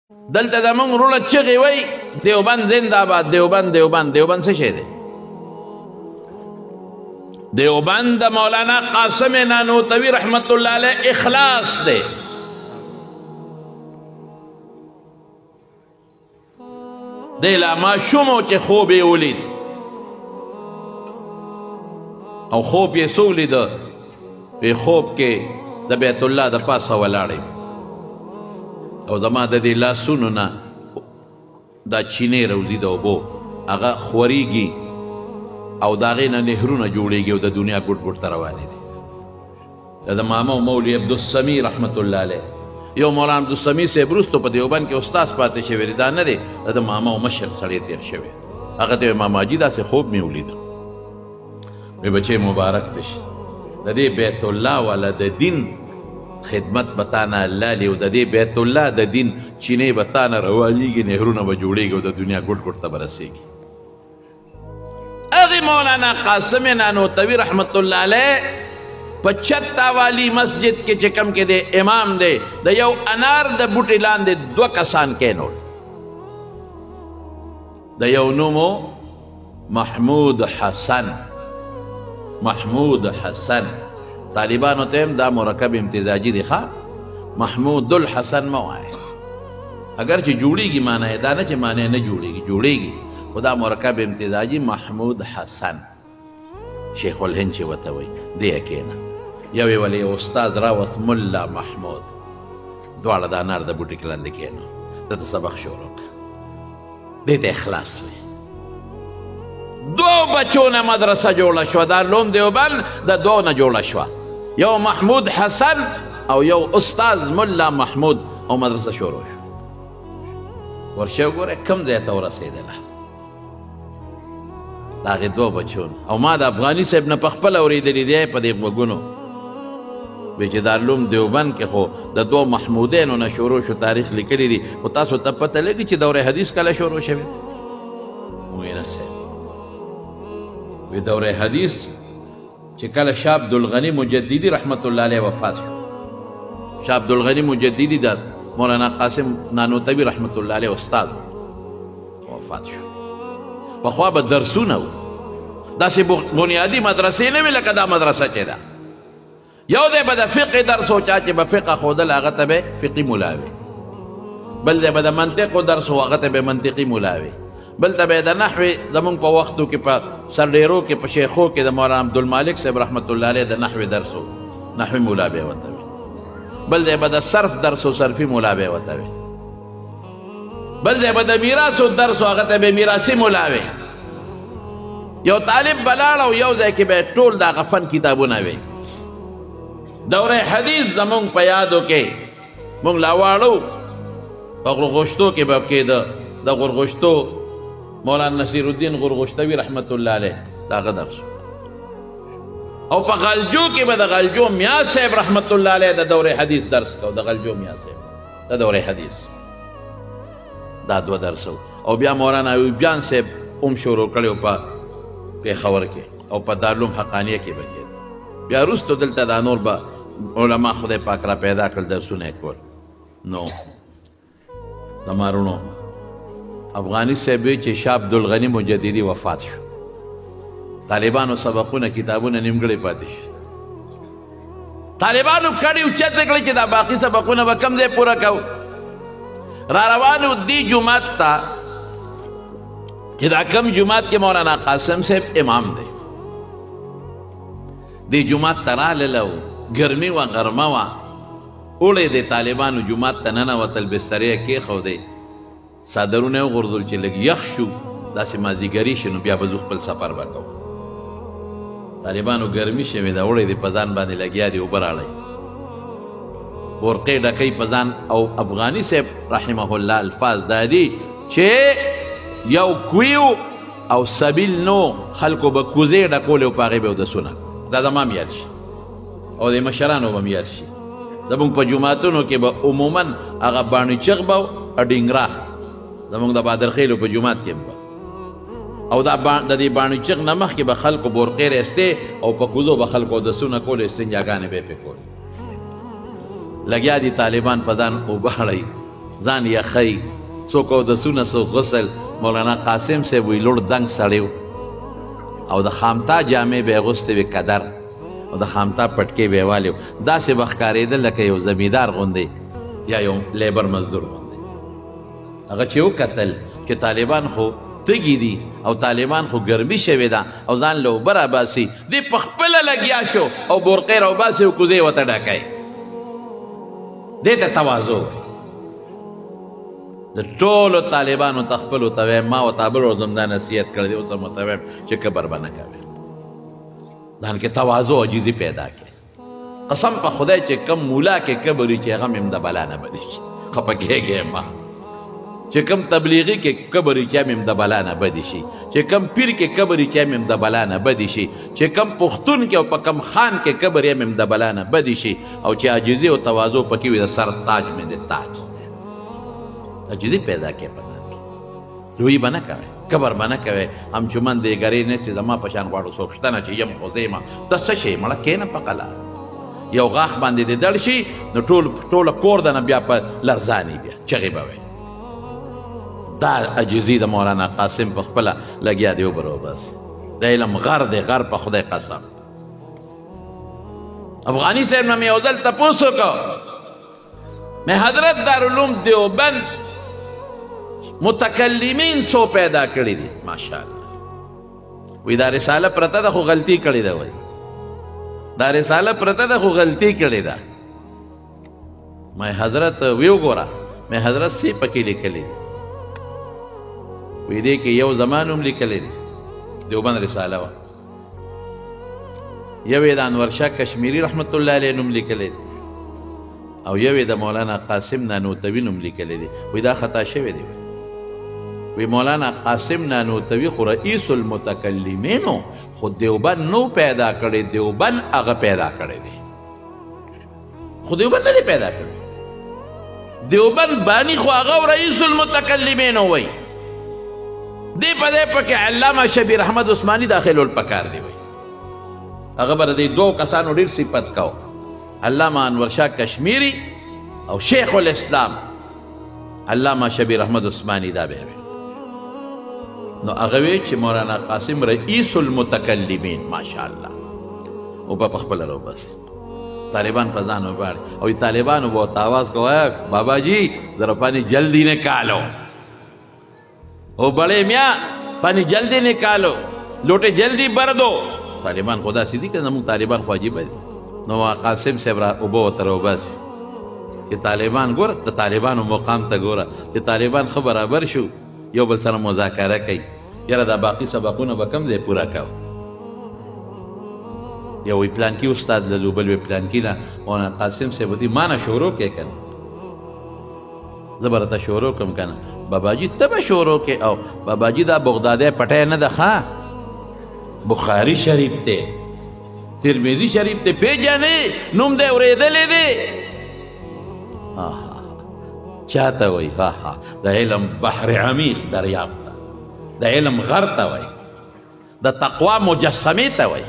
دلته زمونږ وروڼه چغې وی دیوبند زنده‌باد، دیوبند دیوبند دیوبند څه شی دی؟ دیوبند د مولانا قاسم نانوتوي رحمت الله علیه اخلاص دی. دی لا ماشوم و چې خوب یې ولید او خوب یې څه ولیده؟ په خوب کې د بیت الله د پاسه ولاړ او زما د دې لاسونو نه دا چینې روزي د اوبو هغه خورېږي او د هغې نه نهرونه جوړېږي او د دنیا ګوټ ګوټ ته روانې دي. دا د ماما او مولوي عبدالسمیع رحمت الله علیه یو مولانا عبدالسمیع صاحب وروستو په دیوبند کې استاذ پاتې شوی دی، دا نه دی، دا د ماما او مشر سړی تېر شوی. هغه ته ماما حاجي داسې خوب مې ولیده، وی بچې مبارک دې شي، د دې بیت الله والا د دین خدمت به تا نه الله لي او د دې بیت الله د دین چینې به تا نه روانېږي، نهرونه به جوړېږي او د دنیا ګوټ ګوټ ته به رسېږي. هغې مولانا قاسم نانوتوي رحمت الله علیه په چتا والی مسجد کې چې کوم کې دی امام دی، د یو انار د بوټي لاندې 2 کسان کېنول. د یو نومو محمود حسن، محمود حسن طالبانو ته هم دا مرکب امتزاجي دی ښه، محمود الحسن مه وایه، اگر چې جوړېږي معنی یې دا نه چې معنی نه جوړېږي، جوړېږي خو دا مرکب امتزاجي محمود حسن شیخ الهند چې ورته وایي دی یې کېنه. یو یې ولې استاد راوست ملا محمود، دواړه د انار د بوټي کې لاندې کېنو، دته سبق شروع کړه. دې ته اخلاص وایي. 2 بچو نه مدرسه جوړه شوه، دا لوم دیوبند د 2 نه جوړه شوه، یو محمود حسن او یو استاذ ملا محمود، او مدرسه شروع شوه. ورشه وګوره کوم ځای ته ورسېدله د هغې 2 بچو. او ما د افغاني صاحب نه په خپله اورېدلي دی په دې غوږونو، وی چې دارالعلوم دیوبند کې خو د 2 محمودینو نه شروع شو، تاریخ لیکلی دی، خو تاسو ته پته لګي چې دوره حدیث کله شروع شوې؟ وی نه صاحب، وی دوره حدیث چې کله شاه عبدالغني مجددي رحمت الله علیه وفات شو. شاه عبدالغني مجددي د مولانا قاسم نانوتوي رحمت الله علیه استاد وفات شو. پخوا به درسونه و، داسې بنیادي مدرسې نه وې لکه دا مدرسه چې ده. یو دی به د فقه درس و، چا چې به فقه ښودل هغه ته به فقي ملا وي، بل دی به د منطقو درس و، هغه ته به منطقي ملا وي، بل ته به د نحوې زمونږ په وختو کې په سرډیرو کې په شیخو کې د مولانا عبدالمالک صاحب رحمت الله علیه د نحوې درس و، نحوي ملا به یې ورته وي، بل دی به د صرف درس و، صرفي ملا به یې ورته وي، بل دی به د میراثو درس و، هغه ته به میراثي ملا وي. یو طالب به لاړ او یو ځای کې به ټول د هغه فن کتابونه وي. دوره حدیث زمونږ په یادو کې مونږ لا واړو، په غرغشتو کې به کېده، د غرغشتو مولانا نصیر الدین غرغشتوي رحمت الله علیه د هغه درس، او په غلجو کې به د غلجو میا صاحب رحمت الله علیه د دوره حدیث درس کو، د غلجو میا صاحب د دوره حدیث دا 2 درس. او بیا مولانا ایوب جان صاحب هم شروع کړی په پېښور کې او په دارالعلوم حقانیه کې به کېده. بیا وروستو دلته دا نور به علما خدای پاک را پیدا کړل درسونه یې کول. نو زما وروڼو افغاني صاحب وی چې شاه عبدالغني مجددي وفات شو، طالبانو سبقونه کتابونه نیمګړی پاتې شي، طالبانو کړي اوچته کړي چې دا باقي سبقونه به کوم ځای پوره کوو. را روانو دې جومات ته چې دا کم جومات کې مولانا قاسم صاحب امام دی، دې جومات ته رالله، ګرمي وه، غرمه وه، اوړی دی، طالبانو جومات ته ننوتل، بسترې یې کېښودې، څادرونه یې وغورځول چې لږ یخ شو، داسې مازدیګري شي نو بیا به ځو خپل سفر به کوو. طالبانو ګرمي شوې ده، اوړی دی، په ځان باندې لګیا دي، اوبه راړئ، بورقې ډکوي په ځان. او افغاني صاحب رحمه الله الفاظ دا دي چې یو کویو او سبیل نو، خلکو به کوزې ډکولې او په هغې به اودسونه، دا زما هم یاد شي او د مشرانو به هم یاد شي. زمونږ په جوماتونو کې به عموما هغه باڼي چغ به او ډینګرا، زمونږ د بادرخیلو په جومات کې هم به، او د دې باڼي چغ نه مخکې به خلکو بورقې رایستې او په کوزو به خلکو اودسونه کولې، استنجاګانې به یې پرې کولې. لګیا دي طالبان په ځان اوبه اړوي، ځان یخی څوک اودسونه څوک غسل. مولانا قاسم صاحب وی لوړ دنګ سړی او د خامتا جامې به یې اغوستې وې قدر او د خامتا پټکې به یې والې داسې به ښکارېدل لکه یو زمیندار غوندې یا یو لیبر مزدور غوندې. هغه چې وکتل چې طالبان خو تږي دي او طالبان خو ګرمي شوې ده او ځان له اوبه راباسي، دې په خپله لګیا شو او برقې راوباسي او کوزې ورته ډکوي. دې ته تواضع وایي. د ټولو طالبانو ته خپلو ته وایم، ما ورته بل ورځ هم دا نصیحت کړی دی، اوس هم ورته وایم چې کبر به نه کوې، ځان کې تواضع او عجیزي پیدا کړې. قسم په خدای چې کم مولا کې کبر وي چې هغه مې هم د بلا نه بدې شي، خفه کېږې ما. چې کم تبلیغي کې کبر وي چې هم د بلا نه بدې شي، چې کم پیر کې کبر وي چې هم د بلا نه بدې شي، چې کم پښتون کې او په کم خان کې کبر یې هم د بلا نه بدې شي، او چې عاجزي او تواضع پکې وي د سر تاج مې د تاج. عجیزی پیدا کې پتا روی به نه کوې، کبر به نه کوې، همچومن دیګرې نه چې زما په شان غواړو څوک شته نه چې یم خو زه یمه. ته څه شی مړه کښېنه په قلا، یو غاښ باندې دې دړ شي نو ټوله کور ده نه بیا په لرزاني بیا چغې به وی. دا عجیزي د مولانا قاسم په خپله لګیا دی وبرو بس. د علم غر دی، غر په خدای قسم. افغاني صاحب نه مې یو ځل تپوس وکړ، مې حضرت دارالعلوم دیوبند متکلمین سو پیدا کړي دي ماشاءالله. وی دا رساله پرته ده خو غلطي کړې ده، وای دا رساله پرته ده خو غلطي کړې ده. مې حضرت ویو ګوره، مې حضرت سی پکې لیکلي دي، وی دې کې یو زمان هم لیکلی دی دیوبند رساله وه، یو یې د انور شاه کشمیري رحمت الله علیه نوم لیکلی دی او یو یې د مولانا قاسم نانوتوي نوم لیکلی دی. وی دا خطا شوی دی. وی مولانا قاسم نانوتوي خو رئیس المتکلمینو، خو دیوبند نو پیدا کړی، دیوبند هغه پیدا کړی دی، خو دیوبند نه دی پیدا کړی. دیوبند بانی خو هغه رئیس المتکلمینو وی. دی په دی پکې علامه شبیر احمد عثماني داخلول پکار دی. وی هغه به د دې دوو کسانو ډېر صفت کو، علامه انور شاه کشمیری او شیخ الاسلام علامه شبیر احمد عثماني. دا به نو هغه وی چې مولانا قاسم رئیس المتکلمین ماشاءالله او په خپل رو بس طالبان په ځان وباړي او طالبانو به आवाज کوي بابا جی ذرا پانی جلدی نکالو او بڑے میاں پانی جلدی نکالو لوٹے جلدی بر دو. طالبان خدا سیدھی کہ زمون طالبان خو عجیب دی. نو قاسم صاحب را اوبو وترو بس چې طالبان ګوره د طالبانو مقام ته ګوره چې طالبان خو برابر شو یو بل سره مذاکره کوي، یاره دا باقي سبقونه به کم ځای پوره کوو. یو وی پلانکي استاد للو، بل وی پلانکي نه. مولانا قاسم صاحب ودي ما نه شروع کې کنه، زه به راته شروع کړم کنه. باباجي ته به شروع کې او باباجي دا بغدادی پټی نه ده ښه، بخاري شریف دی، ترمذي شریف دی، پیژنې نوم دی اورېدلی دی. چاته وای ها ها د علم بحر عمیق دریاب ته، د علم غر ته وای، د تقوا مجسمې ته وای.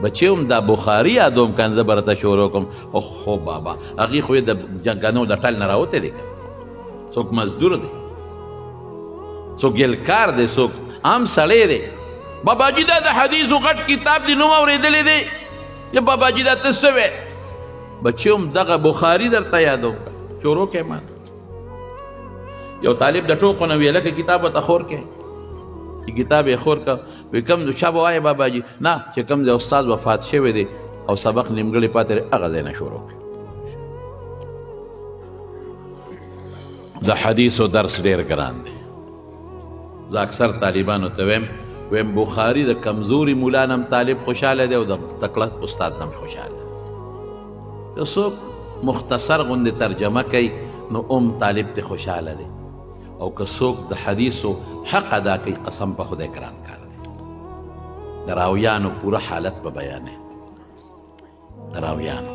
بچې هم دا بخاري یادوم کنه زه به راته شروع کوم. اوخو بابا هغې خو یې د جنګانو د ټل نه راوتی دی، څوک مزدور دی، څوک ګلکار دی، څوک عام سړی دی. باباجي دا د حدیثو غټ کتاب دی، نوم اورېدلی دی. یا باباجي دا ته څه وی؟ بچې هم دغه بخاري درته یادوم شروع کې. ما یو طالب د ټوکو نه ویله که کتاب ورته خور کې، چې کتاب یې خور که وی کم چا به وایې باباجي نه چې کم ځای استاد وفات شوی دی او سبق نیمګړی پاتې دی هغه ځای نه شروع کړي. د حدیثو درس ډېر ګران دی. زه اکثر طالبانو ته ویم بخاري د کمزوري مولا نم طالب خوشحاله دی او د تکړه استاد نم خوشحاله. یو څوک مختصر غوندې ترجمه کوي نو طالب ته خوشحاله دی، او که څوک د حدیثو حق ادا کوي قسم په خدای ګران کار دی. د راویانو پوره حالت به بیانې، د راویانو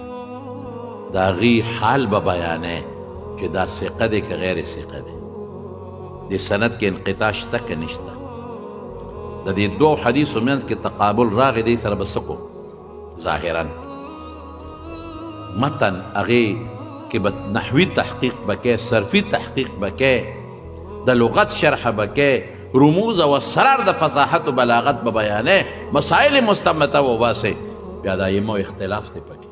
د هغې حال به بیانې چې دا ثقه دی که غیر ثقه دی، د سند کې انقطاع شته که نشته، د دې دوو حدیثو منځ کې تقابل راغی دی سره به څه کو ظاهرا متن هغې کې به نحوي تحقیق بکې، صرفي تحقیق بکې، د لغت شرح بکې، رموز او اسرار د فصاحت و بلاغت به بیانې، مسائل مستمته وباسې. بیا د ائمو اختلاف دی پکې،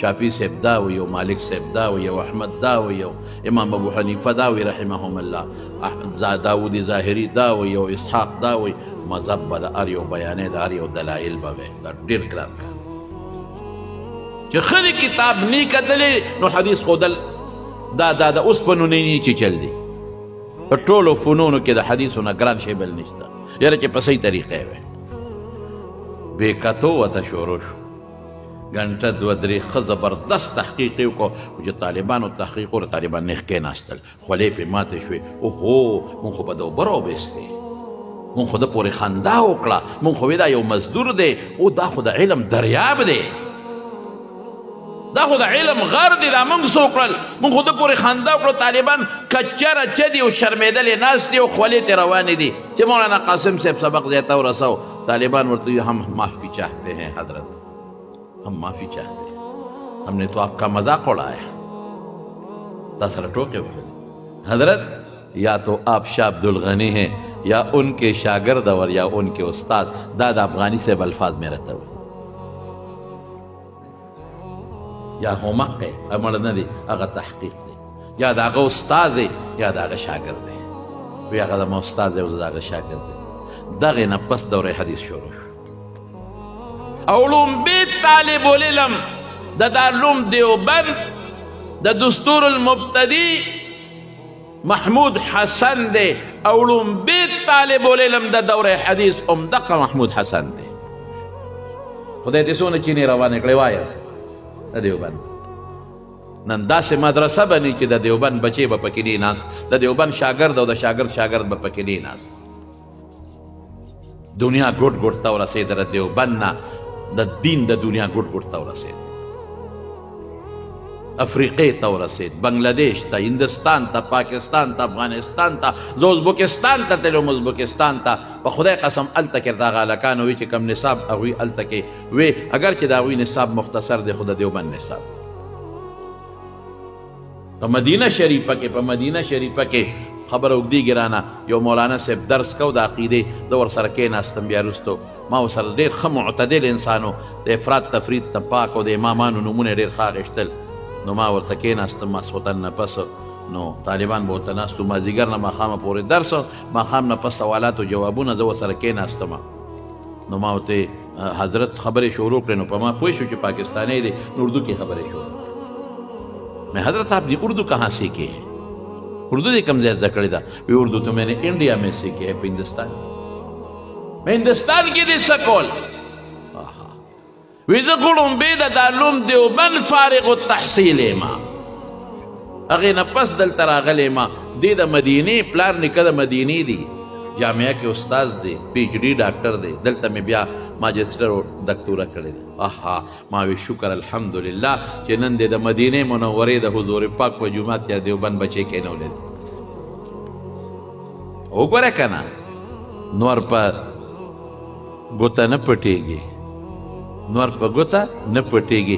شافعي صاحب دا وي او مالک صاحب دا وي او احمد دا وي او امام ابو حنیفه دا وي رحمهم الله، داودي ظاهري دا وي او اسحاق دا وي. مذهب به د هر یو بیانې، د هر یو دلایل به وي. دا ډېر ګران کار چې ښه کتاب نی کتلی نو حدیث ښودل دا د اوسپنو نه چې چل دی. په ټولو فنونو کې د حدیثو نه ګران شی بل نشته، یاره چې په صحیح طریقې وي. بې کتو ورته شروع شو، ګنټه دوه درې ښه زبردست تحقیق یې وکړو چې طالبانو تحقیق وکړو. طالبان نېغ کېناستل، خولې پرې ماتې شوې. اوهو مونږ خو په ده اوبه راوبیستې، مونږ خو ده پورې خندا وکړه، مونږ خو دا یو مزدور دی، او دا خو د علم دریاب دی، دا خو د علم غر دی، دا مونږ څه وکړل؟ مونږ خو ده پورې خندا وکړو. طالبان کچه رچه دي او شرمېدلې ناست دي او خولې ترې روانې دي. چې مولانا قاسم صاحب سبق ځای ته ورسو، طالبان ورته هم معافی چاہتے ہیں حضرت، हम माफी चाहते हैं, हमने तो आपका मजाक उड़ाया. तासरा टोके बोले हजरत या तो आप शाह अब्दुल गनी हैं या उनके शागिर्द और या उनके उस्ताद. दादा अफगानी से अल्फाज में रहता हुआ या होमक है अमर नदी अगर तहकीक दे, या दागा उस्ताद है या दागा शागिर्द है, या कदम उस्ताद है दागा शागिर्द है. दगे न पस दौरे हदीस शुरू علوم بیت طالب العلم د دارالعلوم دیوبند د دستور المبتدی محمود حسن دی. علوم بیت طالب العلم د دوره حدیث دقه محمود حسن دی. خدای دې څونه چینی روانې کړې وایه د دیوبند. نن داسې مدرسه بني چې د دیوبند بچې به پکې نه ناست، د دیوبند شاګرد او د شاګرد به پکې نه ناست. دنیا ګوټ ګوټ ته ورسېده، د دیوبند نه د دین د دنیا ګوټ ګوټ ته ورسېد، افریقې ته ورسېد، بنګلادیش ته، هندوستان ته، پاکستان ته، افغانستان ته، زه ازبکستان ته تلم، ازبکستان ته. په خدای قسم هلته کې دغه هلکان وي چې کوم نصاب هغوی هلته کې وي، اگر چې د هغوی نصاب مختصر دی خو د دیوبند نصاب. په مدینه شریفه کې خبره اوږدېږي رانه، یو مولانا صاحب درس کو د عقیدې، زه ورسره کېناستم. بیا وروستو ما ورسره ډېر ښه معتدل انسان و، د افراط تفرید نه پاک او د امامانو نومونه ډېر ښه اخېستل. نو ما ورته کېناستم ماسخوتن نه پس، نو طالبان به ورته ناست وو، مازدیګر نه ماښامه پورې درس، ماښام نه پس سوالات او جوابونه، زه ورسره کېناستم. نو ما ورته حضرت خبرې شروع کړې، نو په ما پوه شو چې پاکستانی دی، نو اردو کې خبرې شروع کړې. میں حضرت آپ نے اردو کہاں سیکھی ہے؟ اردو دے کم زیادہ کڑی دا. اردو تو میں نے انڈیا میں سیکھی ہے، ہندوستان میں ہندوستان کی دی سکول. ویزا قلوم بیدہ دارالعلوم دیوبند فارغ التحصیل ما اغینا پس دل تراغل ما دی دا مدینی پلار نکد مدینی دی، جامعہ کے استاذ دے، پی ایچ ڈی ڈاکٹر دے، دلتا میں بیا ماجسٹر و دکتورہ کردے. ماوی شکر الحمدللہ چی نن دے دا مدینہ منورے دا حضور پاک پا جمعات یا دیوبند بچے کے نولے دے. او گورے کنا نور پا گوتا نپٹے گی، نور پا گوتا نپٹے گی.